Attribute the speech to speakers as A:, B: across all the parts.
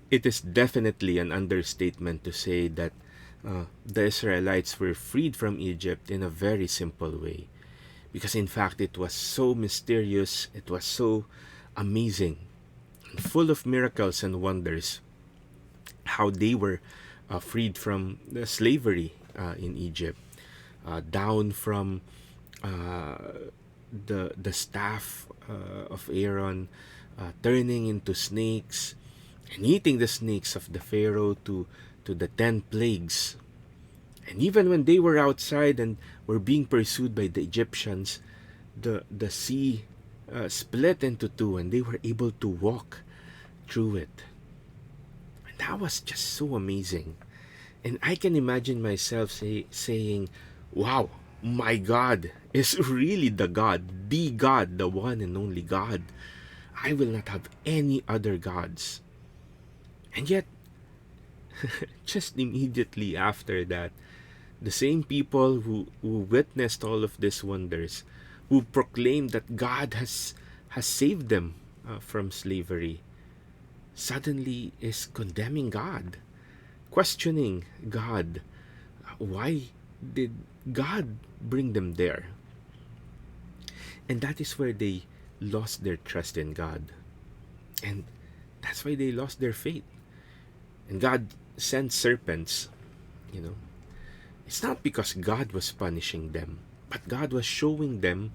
A: It is definitely an understatement to say that the Israelites were freed from Egypt in a very simple way. Because in fact, it was so mysterious, it was so amazing, and full of miracles and wonders, how they were freed from the slavery in Egypt, down from the staff of Aaron turning into snakes and eating the snakes of the Pharaoh to the 10 plagues. And even when they were outside and were being pursued by the Egyptians, the sea split into two and they were able to walk through it. And that was just so amazing. And I can imagine myself saying, wow, my God is really the God, the one and only God. I will not have any other gods. And yet, just immediately after that, the same people who witnessed all of these wonders, who proclaimed that God has saved them from slavery, suddenly is condemning God, questioning God. Why did God bring them there? And that is where they lost their trust in God. And that's why they lost their faith. And God sent serpents, you know. It's not because God was punishing them, but God was showing them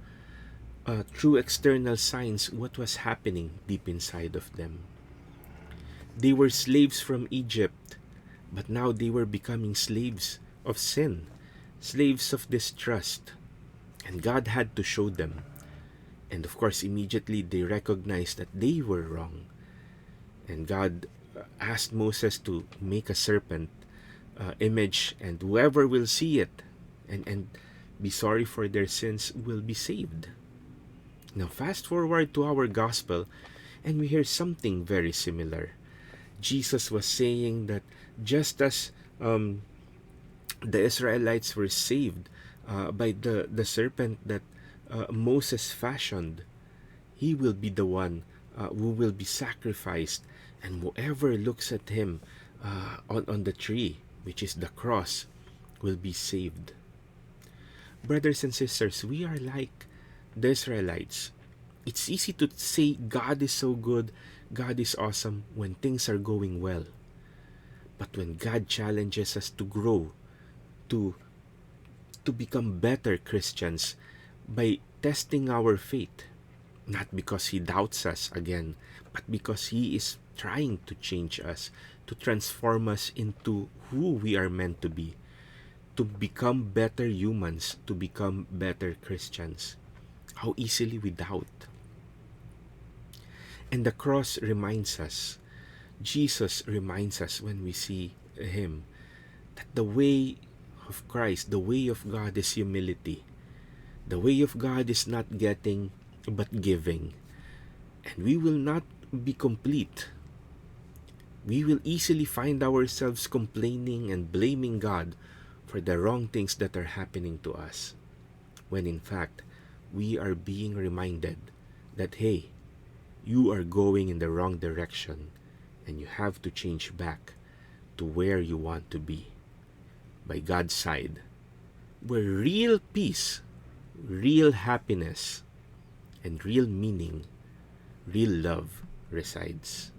A: through external signs what was happening deep inside of them. They were slaves from Egypt, but now they were becoming slaves of sin, slaves of distrust. And God had to show them. And of course, immediately they recognized that they were wrong. And God asked Moses to make a serpent image, and whoever will see it and be sorry for their sins will be saved. Now, fast forward to our gospel, and we hear something very similar. Jesus was saying that just as the Israelites were saved by the serpent that Moses fashioned, he will be the one who will be sacrificed, and whoever looks at him on the tree, which is the cross, will be saved. Brothers and sisters, we are like the Israelites. It's easy to say God is so good, God is awesome when things are going well. But when God challenges us to grow, to become better Christians by testing our faith, not because He doubts us again, but because He is trying to change us, to transform us into who we are meant to be, to become better humans, to become better Christians. How easily we doubt. And the cross reminds us, Jesus reminds us when we see Him, that the way of Christ, the way of God is humility. The way of God is not getting, but giving. And we will not be complete. We will easily find ourselves complaining and blaming God for the wrong things that are happening to us, when in fact, we are being reminded that, hey, you are going in the wrong direction and you have to change back to where you want to be, by God's side, where real peace, real happiness, and real meaning, real love resides.